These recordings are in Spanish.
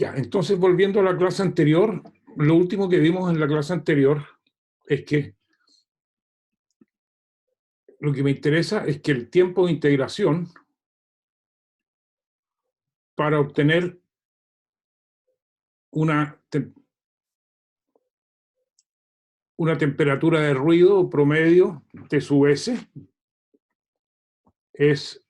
Ya, entonces volviendo a la clase anterior, lo último que vimos en la clase anterior es que lo que me interesa es que el tiempo de integración para obtener una temperatura de ruido promedio T sub S es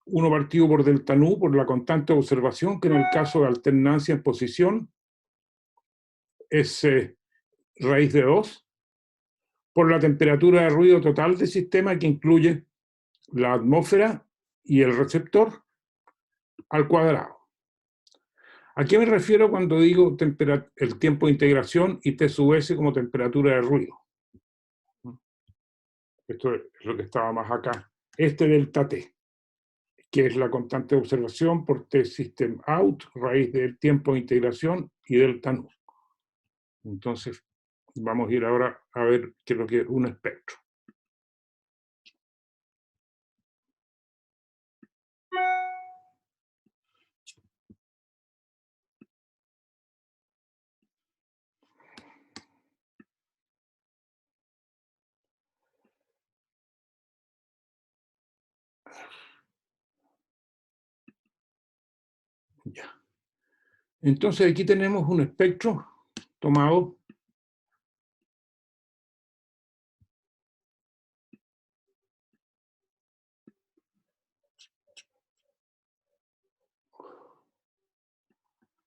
1 partido por delta nu por la constante de observación, que en el caso de alternancia en posición es raíz de 2, por la temperatura de ruido total del sistema, que incluye la atmósfera y el receptor, al cuadrado. ¿A qué me refiero cuando digo el tiempo de integración y T sub S como temperatura de ruido? Esto es lo que estaba más acá. Este delta T, que es la constante de observación por T system out, raíz del tiempo de integración y delta nu. Entonces, vamos a ir ahora a ver qué es lo que es un espectro. Ya. Entonces, aquí tenemos un espectro tomado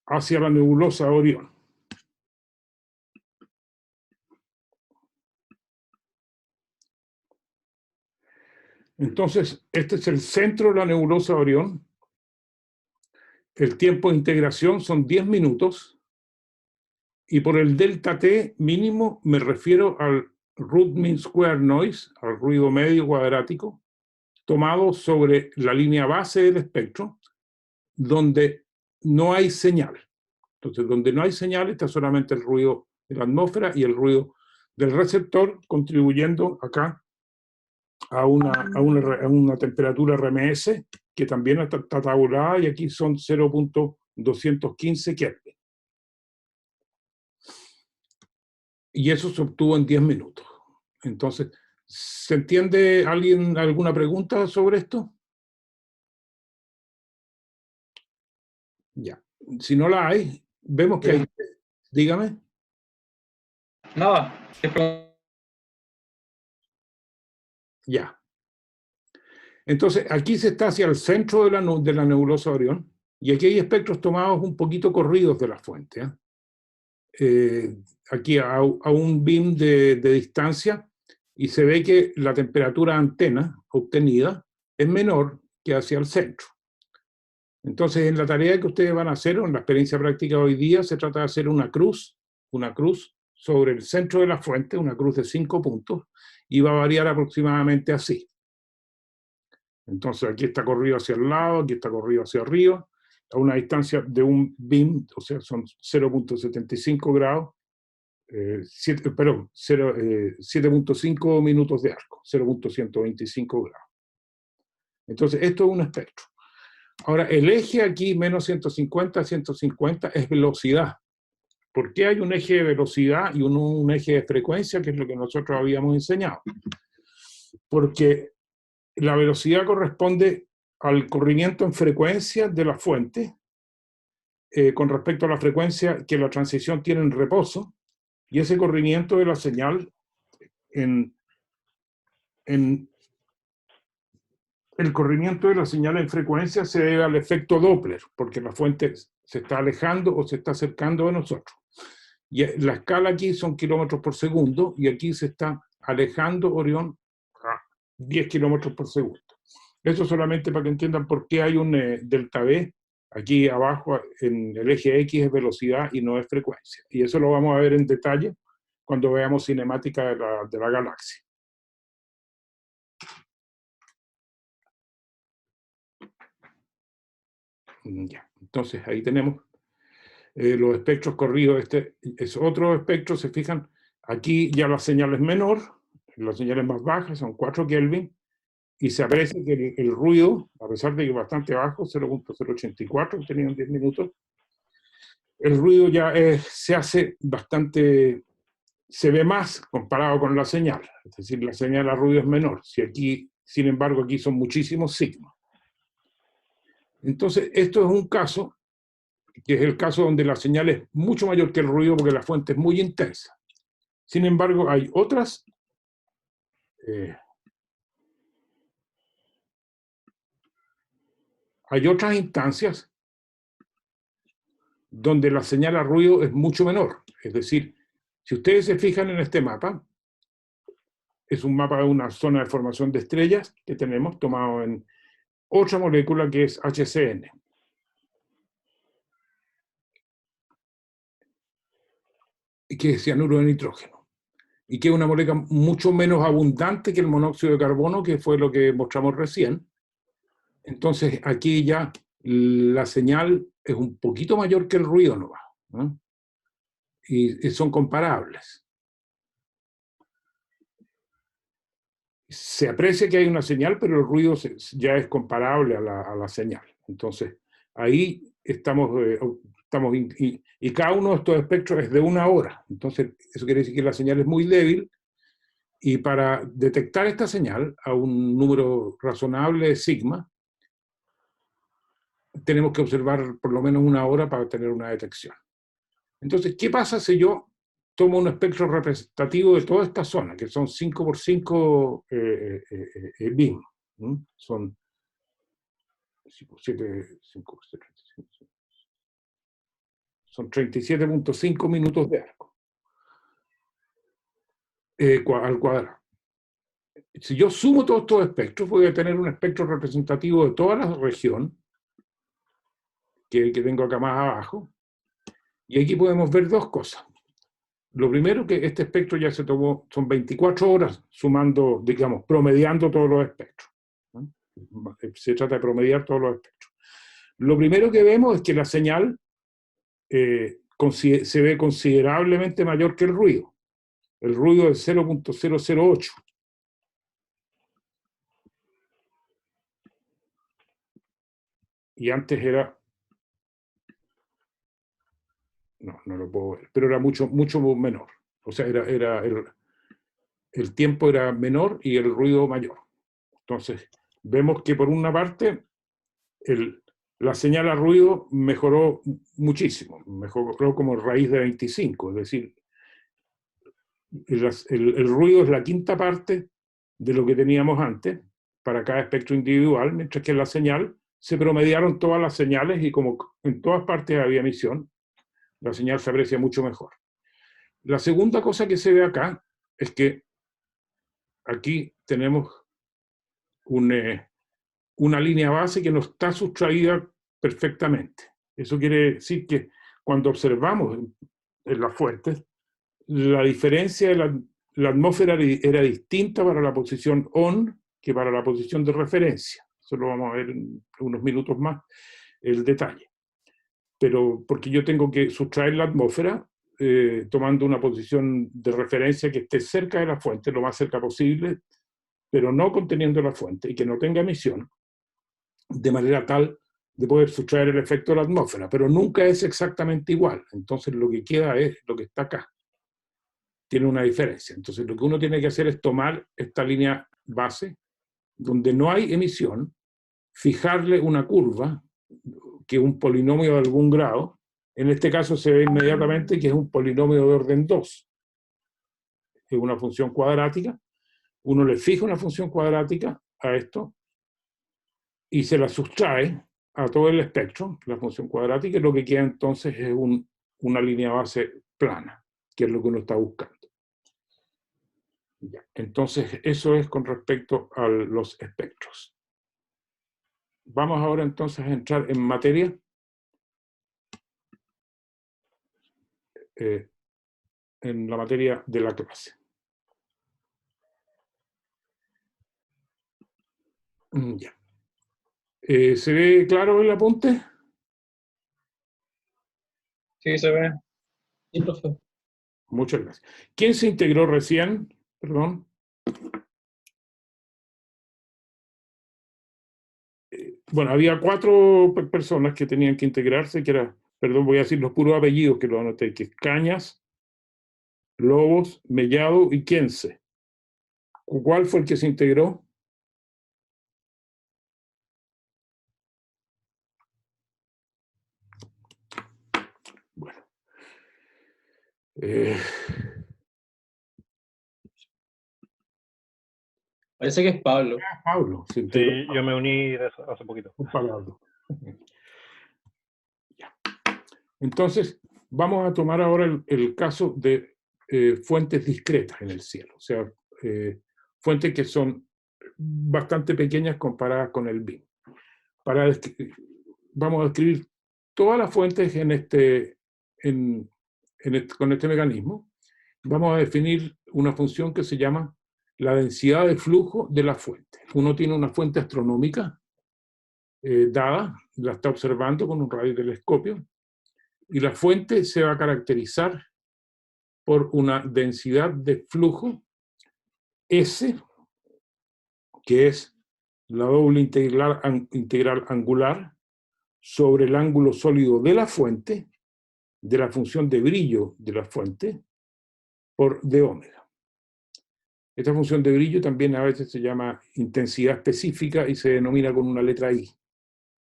hacia la nebulosa de Orión. Entonces, este es el centro de la nebulosa de Orión. El tiempo de integración son 10 minutos. Y por el delta T mínimo me refiero al root mean square noise, al ruido medio cuadrático, tomado sobre la línea base del espectro, donde no hay señal. Entonces, donde no hay señal está solamente el ruido de la atmósfera y el ruido del receptor, contribuyendo acá a una temperatura RMS, que también está tabulada, y aquí son 0.215 Kelvin. Y eso se obtuvo en 10 minutos. Entonces, ¿se entiende alguna pregunta sobre esto? Ya. Si no la hay, vemos que hay... Dígame. No. Ya. Entonces, aquí se está hacia el centro de la nebulosa de Orión, y aquí hay espectros tomados un poquito corridos de la fuente. Aquí a un beam de distancia, y se ve que la temperatura antena obtenida es menor que hacia el centro. Entonces, en la tarea que ustedes van a hacer, o en la experiencia práctica de hoy día, se trata de hacer una cruz sobre el centro de la fuente, una cruz de 5 puntos, y va a variar aproximadamente así. Entonces, aquí está corrido hacia el lado, aquí está corrido hacia arriba, a una distancia de un beam, o sea, son 0.75 grados, 7.5 minutos de arco, 0.125 grados. Entonces, esto es un espectro. Ahora, el eje aquí, menos 150 a 150, es velocidad. ¿Por qué hay un eje de velocidad y un eje de frecuencia, que es lo que nosotros habíamos enseñado? Porque la velocidad corresponde al corrimiento en frecuencia de la fuente con respecto a la frecuencia que la transición tiene en reposo, y ese corrimiento de la señal el corrimiento de la señal en frecuencia se debe al efecto Doppler, porque la fuente se está alejando o se está acercando de nosotros. Y la escala aquí son kilómetros por segundo, y aquí se está alejando Orión a 10 kilómetros por segundo. Eso solamente para que entiendan por qué hay un delta V. Aquí abajo en el eje X es velocidad y no es frecuencia. Y eso lo vamos a ver en detalle cuando veamos cinemática de la galaxia. Ya, entonces ahí tenemos los espectros corridos. Este es otro espectro, se fijan, aquí ya la señal es menor, las señales más bajas son 4 Kelvin, y se aprecia que el ruido, a pesar de que es bastante bajo, 0.084, tenían 10 minutos, el ruido ya se hace bastante, se ve más comparado con la señal. Es decir, la señal a ruido es menor. Si aquí, sin embargo, aquí son muchísimos sigmas. Entonces, esto es un caso, que es el caso donde la señal es mucho mayor que el ruido porque la fuente es muy intensa. Sin embargo, hay otras instancias donde la señal a ruido es mucho menor. Es decir, si ustedes se fijan en este mapa, es un mapa de una zona de formación de estrellas que tenemos tomado en otra molécula que es HCN. Que es cianuro de nitrógeno. Y que es una molécula mucho menos abundante que el monóxido de carbono, que fue lo que mostramos recién. Entonces, aquí ya la señal es un poquito mayor que el ruido nomás, ¿no? Y son comparables. Se aprecia que hay una señal, pero el ruido ya es comparable a la señal. Entonces, ahí estamos, y cada uno de estos espectros es de 1 hora. Entonces, eso quiere decir que la señal es muy débil, y para detectar esta señal a un número razonable de sigma, tenemos que observar por lo menos 1 hora para tener una detección. Entonces, ¿qué pasa si yo tomo un espectro representativo de toda esta zona, que son 5 por 5 BIM? Son 5 por 7, 5 por 7, son 37.5 minutos de arco al cuadrado. Si yo sumo todos estos espectros, voy a tener un espectro representativo de toda la región, que tengo acá más abajo, y aquí podemos ver dos cosas. Lo primero, que este espectro ya se tomó, son 24 horas sumando, digamos, promediando todos los espectros, ¿no? Se trata de promediar todos los espectros. Lo primero que vemos es que la señal se ve considerablemente mayor que el ruido. El ruido es 0.008. Y antes era... No lo puedo ver, pero era mucho, mucho menor. O sea, el tiempo era menor y el ruido mayor. Entonces, vemos que por una parte la señal a ruido mejoró muchísimo, mejoró como raíz de 25, es decir, el ruido es la quinta parte de lo que teníamos antes para cada espectro individual, mientras que en la señal se promediaron todas las señales y como en todas partes había emisión, la señal se aprecia mucho mejor. La segunda cosa que se ve acá es que aquí tenemos una línea base que no está sustraída perfectamente. Eso quiere decir que cuando observamos en las fuentes, la diferencia de la atmósfera era distinta para la posición on que para la posición de referencia. Eso lo vamos a ver en unos minutos más, el detalle. Pero porque yo tengo que sustraer la atmósfera tomando una posición de referencia que esté cerca de la fuente, lo más cerca posible, pero no conteniendo la fuente y que no tenga emisión, de manera tal de poder sustraer el efecto de la atmósfera, pero nunca es exactamente igual. Entonces lo que queda es lo que está acá. Tiene una diferencia. Entonces lo que uno tiene que hacer es tomar esta línea base, donde no hay emisión, fijarle una curva, que es un polinomio de algún grado. En este caso se ve inmediatamente que es un polinomio de orden 2. Es una función cuadrática. Uno le fija una función cuadrática a esto y se la sustrae a todo el espectro, la función cuadrática, y lo que queda entonces es una línea base plana, que es lo que uno está buscando. Ya. Entonces, eso es con respecto a los espectros. Vamos ahora entonces a entrar en materia. En la materia de la clase. Ya. ¿Se ve claro el apunte? Sí, se ve. Sí, profe. Muchas gracias. ¿Quién se integró recién? Perdón. Bueno, había 4 personas que tenían que integrarse, que era perdón, voy a decir los puros apellidos que lo anoté, que es Cañas, Lobos, Mellado y Quiense. ¿Cuál fue el que se integró? Bueno. Parece que es Pablo. Pablo, se integró. Sí, yo me uní hace poquito. Pablo. Ya. Entonces, vamos a tomar ahora el caso de fuentes discretas en el cielo, o sea, fuentes que son bastante pequeñas comparadas con el BIM. Vamos a describir todas las fuentes con este mecanismo. Vamos a definir una función que se llama la densidad de flujo de la fuente. Uno tiene una fuente astronómica dada, la está observando con un radiotelescopio, y la fuente se va a caracterizar por una densidad de flujo S, que es la doble integral angular sobre el ángulo sólido de la fuente, de la función de brillo de la fuente, por d omega. Esta función de brillo también a veces se llama intensidad específica y se denomina con una letra I,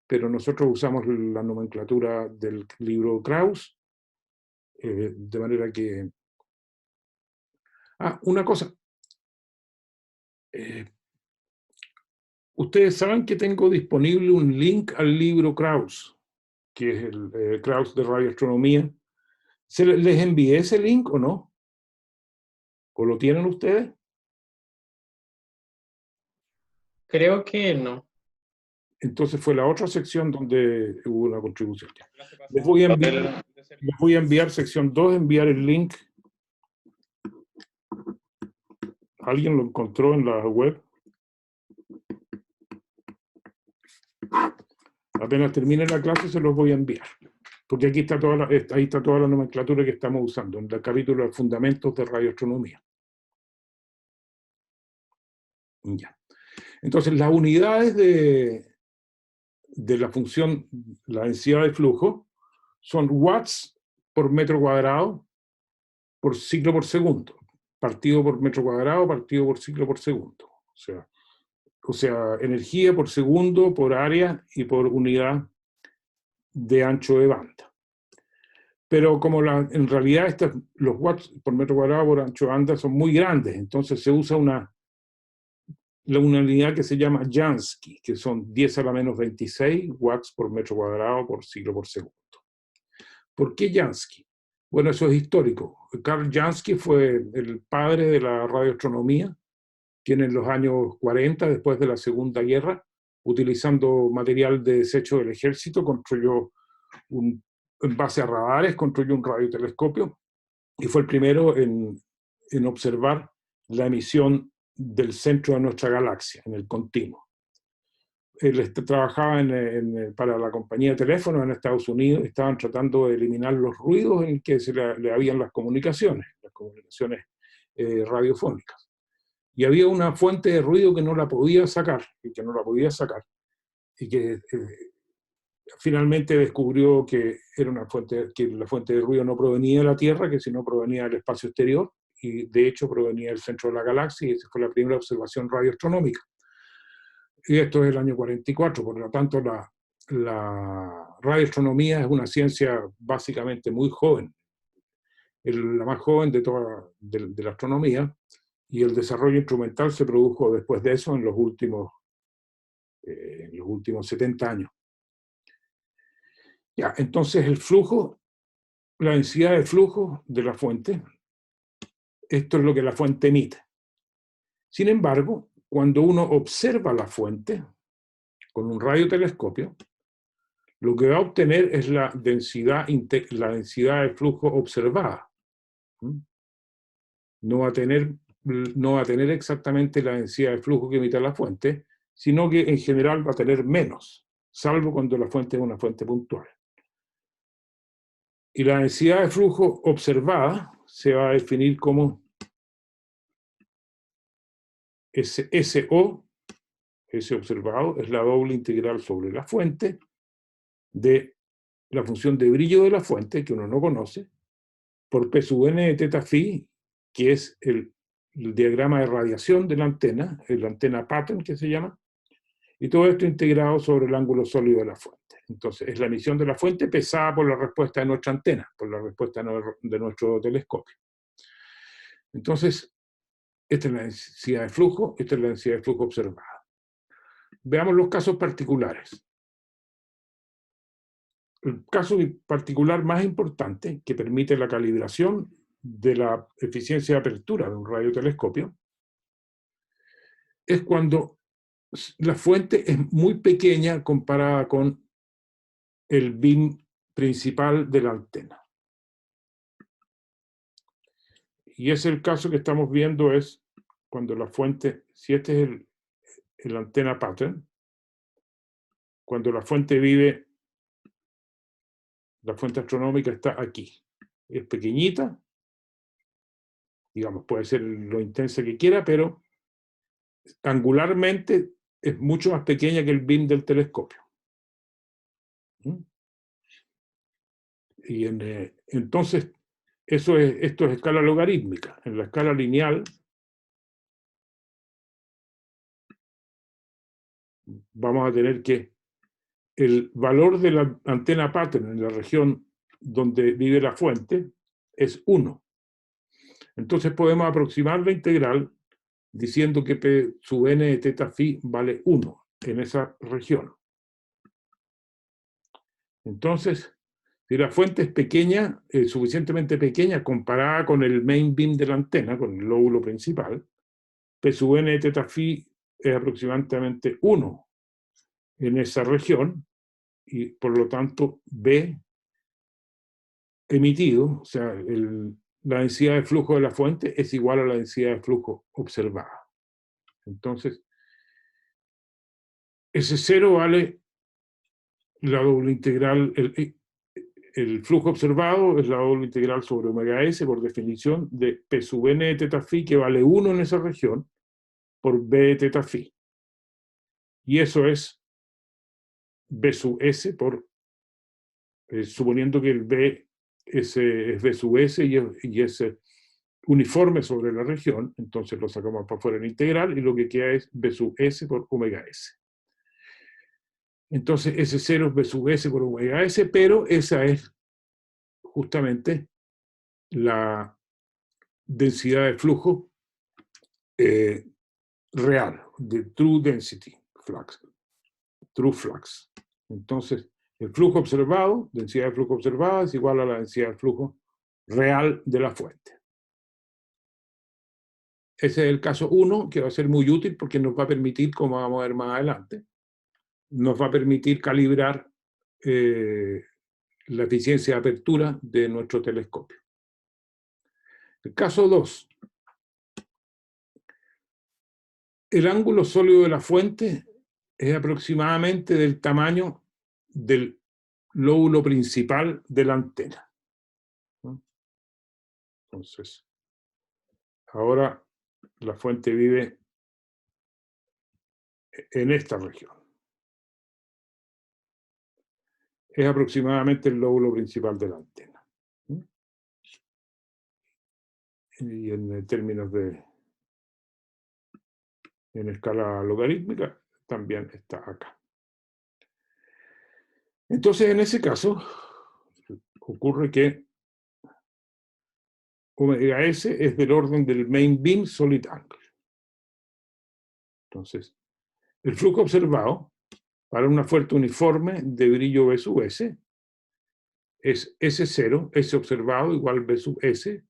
pero nosotros usamos la nomenclatura del libro Krauss, de manera que... una cosa. Ustedes saben que tengo disponible un link al libro Krauss, que es el Krauss de radioastronomía. ¿Les envié ese link o no? ¿O lo tienen ustedes? Creo que no. Entonces fue la otra sección donde hubo una contribución. Les voy a enviar sección 2, enviar el link. ¿Alguien lo encontró en la web? Apenas termine la clase se los voy a enviar. Porque aquí está ahí está toda la nomenclatura que estamos usando, en el capítulo de Fundamentos de Radioastronomía. Ya. Entonces, las unidades de la función, la densidad de flujo, son watts por metro cuadrado por ciclo por segundo. Partido por metro cuadrado, partido por ciclo por segundo. O sea, energía por segundo, por área y por unidad de ancho de banda. Pero como en realidad los watts por metro cuadrado por ancho de banda son muy grandes, entonces se usa una unidad que se llama Jansky, que son 10 a la menos 26 watts por metro cuadrado por ciclo por segundo. ¿Por qué Jansky? Bueno, eso es histórico. Karl Jansky fue el padre de la radioastronomía, que en los años 40, después de la Segunda Guerra, utilizando material de desecho del ejército, construyó en base a radares, construyó un radiotelescopio y fue el primero en observar la emisión del centro de nuestra galaxia, en el continuo. Él trabajaba para la compañía de teléfonos en Estados Unidos, estaban tratando de eliminar los ruidos en que le habían las comunicaciones radiofónicas. Y había una fuente de ruido que no la podía sacar, y que finalmente descubrió que era que la fuente de ruido no provenía de la Tierra, que sino provenía del espacio exterior, y de hecho provenía del centro de la galaxia, y esa fue la primera observación radioastronómica. Y esto es el año 44, por lo tanto la radioastronomía es una ciencia básicamente muy joven, la más joven de toda de la astronomía, y el desarrollo instrumental se produjo después de eso en los últimos 70 años. Ya, entonces el flujo, la densidad de flujo de la fuente, esto es lo que la fuente emite. Sin embargo, cuando uno observa la fuente con un radiotelescopio, lo que va a obtener es la densidad de flujo observada. No va a tener exactamente la densidad de flujo que emite la fuente, sino que en general va a tener menos, salvo cuando la fuente es una fuente puntual. Y la densidad de flujo observada se va a definir como SO, ese observado, es la doble integral sobre la fuente de la función de brillo de la fuente, que uno no conoce, por P sub n de teta phi, que es el diagrama de radiación de la antena pattern que se llama, y todo esto integrado sobre el ángulo sólido de la fuente. Entonces, es la emisión de la fuente pesada por la respuesta de nuestra antena, por la respuesta de nuestro telescopio. Entonces, esta es la densidad de flujo, esta es la densidad de flujo observada. Veamos los casos particulares. El caso particular más importante que permite la calibración de la eficiencia de apertura de un radiotelescopio es cuando la fuente es muy pequeña comparada con el beam principal de la antena. Y es el caso que estamos viendo es cuando la fuente, si este es el antena pattern, cuando la fuente astronómica está aquí. Es pequeñita, digamos, puede ser lo intensa que quiera, pero angularmente es mucho más pequeña que el beam del telescopio. Y entonces, esto es escala logarítmica. En la escala lineal, vamos a tener que el valor de la antena pattern en la región donde vive la fuente es 1. Entonces podemos aproximar la integral diciendo que P sub n de teta phi vale 1 en esa región. Entonces, si la fuente es pequeña, suficientemente pequeña comparada con el main beam de la antena, con el lóbulo principal, P sub n de teta phi es aproximadamente 1 en esa región, y por lo tanto B emitido, o sea, la densidad de flujo de la fuente es igual a la densidad de flujo observada. Entonces, ese cero vale la doble integral, el flujo observado es la doble integral sobre omega s por definición de P sub n de teta phi, que vale 1 en esa región, por B de teta phi. Y eso es B sub s por, suponiendo que el B es B sub s y es uniforme sobre la región, entonces lo sacamos para afuera en integral y lo que queda es B sub s por omega s. Entonces ese 0 es B sub s por omega s, pero esa es justamente la densidad de flujo real, de true density flux, true flux. Entonces, el flujo observado, densidad de flujo observada, es igual a la densidad de flujo real de la fuente. Ese es el caso 1, que va a ser muy útil porque nos va a permitir, como vamos a ver más adelante, nos va a permitir calibrar la eficiencia de apertura de nuestro telescopio. El caso 2. El ángulo sólido de la fuente es aproximadamente del tamaño del lóbulo principal de la antena. Entonces, ahora la fuente vive en esta región. Es aproximadamente el lóbulo principal de la antena. Y en términos en escala logarítmica, también está acá. Entonces, en ese caso, ocurre que omega s es del orden del main beam solid angle. Entonces, el flujo observado para una fuente uniforme de brillo B sub s es S0, S observado igual B sub s,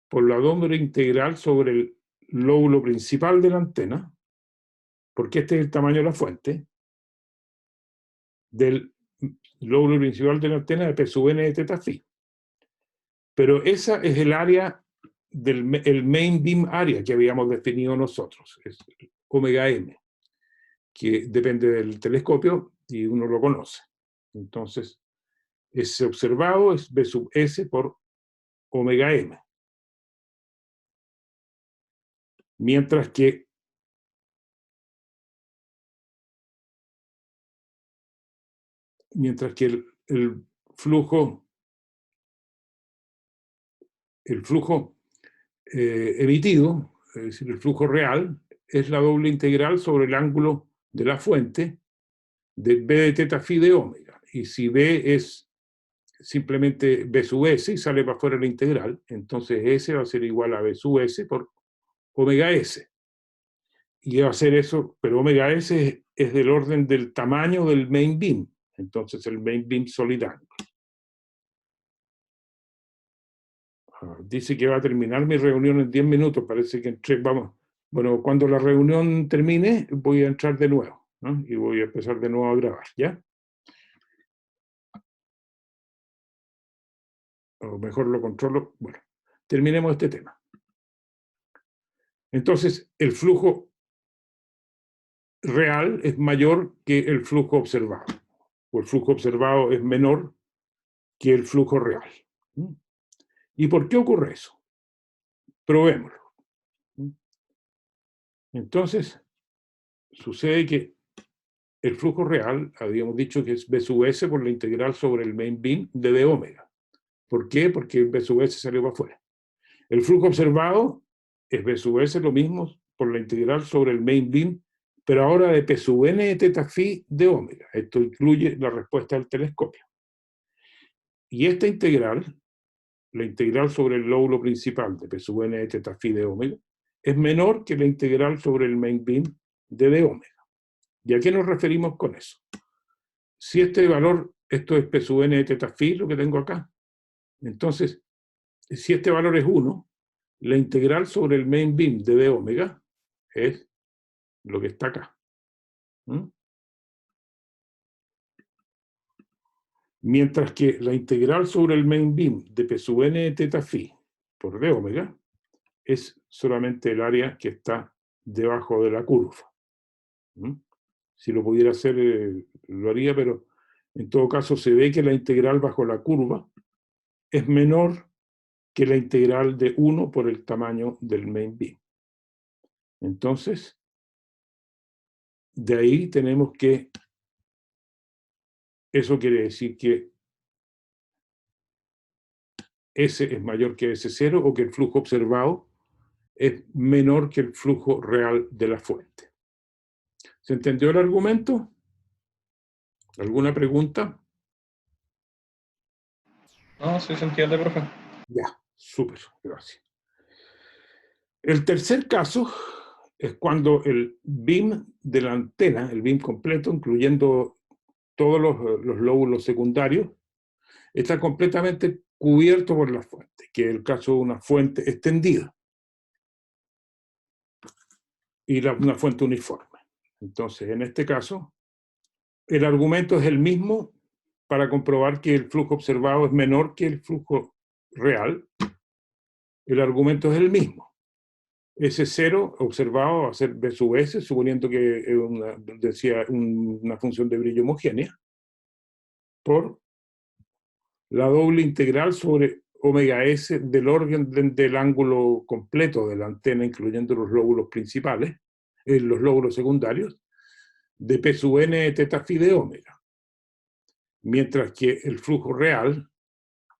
por la doble integral sobre el lóbulo principal de la antena, porque este es el tamaño de la fuente, del lóbulo principal de la antena de P sub n de teta phi. Pero esa es el área el main beam area que habíamos definido nosotros, es omega m, que depende del telescopio y uno lo conoce. Entonces, ese observado es B sub s por omega m. Mientras que el flujo emitido, es decir, el flujo real, es la doble integral sobre el ángulo de la fuente de B de teta phi de omega. Y si B es simplemente B sub S y sale para afuera la integral, entonces S va a ser igual a B sub S por omega S. Y va a ser eso, pero omega S es del orden del tamaño del main beam. Entonces el main beam solidario. Dice que va a terminar mi reunión en 10 minutos. Parece que vamos. Bueno, cuando la reunión termine, voy a entrar de nuevo, ¿no? Y voy a empezar de nuevo a grabar, ¿ya? O mejor lo controlo. Bueno, terminemos este tema. Entonces, el flujo real es mayor que el flujo observado. O el flujo observado es menor que el flujo real. ¿Y por qué ocurre eso? Probémoslo. Entonces, sucede que el flujo real, habíamos dicho que es B sub S por la integral sobre el main beam de D omega. ¿Por qué? Porque B sub S salió para afuera. El flujo observado es B sub S lo mismo por la integral sobre el main beam, pero ahora de P sub N de teta phi de omega. Esto incluye la respuesta del telescopio. Y esta integral, la integral sobre el lóbulo principal de P sub N de teta phi de omega, es menor que la integral sobre el main beam de D omega. ¿Y a qué nos referimos con eso? Si este valor, esto es P sub N de teta phi, lo que tengo acá, entonces, si este valor es 1, la integral sobre el main beam de D omega es lo que está acá. Mientras que la integral sobre el main beam de P sub N de teta phi por D omega es solamente el área que está debajo de la curva. Si lo pudiera hacer, lo haría, pero en todo caso se ve que la integral bajo la curva es menor que la integral de 1 por el tamaño del main beam. Entonces, de ahí tenemos que, eso quiere decir que S es mayor que S0 o que el flujo observado es menor que el flujo real de la fuente. ¿Se entendió el argumento? ¿Alguna pregunta? No, sí se entiende, profe. Ya, súper, gracias. El tercer caso es cuando el beam de la antena, el beam completo, incluyendo todos los lóbulos secundarios, está completamente cubierto por la fuente, que es el caso de una fuente extendida y una fuente uniforme. Entonces, en este caso, el argumento es el mismo para comprobar que el flujo observado es menor que el flujo real. El argumento es el mismo. S0 observado va a ser B sub S, suponiendo que es una función de brillo homogénea, por la doble integral sobre omega S del orden del ángulo completo de la antena, incluyendo los lóbulos principales, los lóbulos secundarios, de P sub N teta phi de omega. Mientras que el flujo real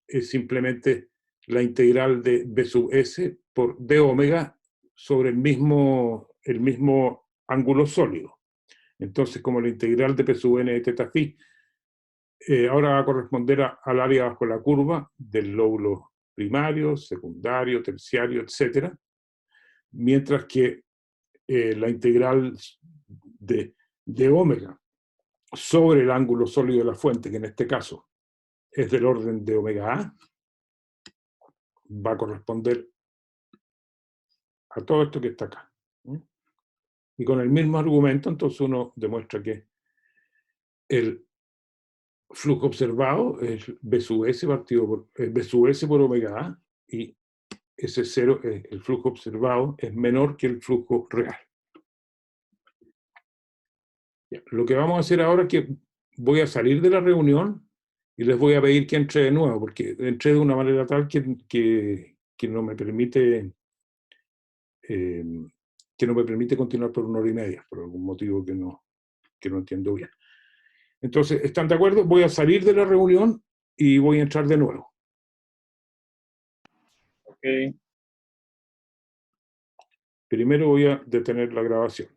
es simplemente la integral de B sub S por D omega sobre el mismo ángulo sólido. Entonces, como la integral de P sub N de teta phi ahora va a corresponder al área bajo la curva del lóbulo primario, secundario, terciario, etc. Mientras que la integral de omega sobre el ángulo sólido de la fuente, que en este caso es del orden de omega A, va a corresponder a todo esto que está acá. Y con el mismo argumento, entonces uno demuestra que el flujo observado es B sub S partido por B sub S por omega A, y S0, el flujo observado, es menor que el flujo real. Ya, lo que vamos a hacer ahora es que voy a salir de la reunión y les voy a pedir que entre de nuevo, porque entré de una manera tal que no me permite continuar por 1 hora y media, por algún motivo que no entiendo bien. Entonces, ¿están de acuerdo? Voy a salir de la reunión y voy a entrar de nuevo. Ok. Primero voy a detener la grabación.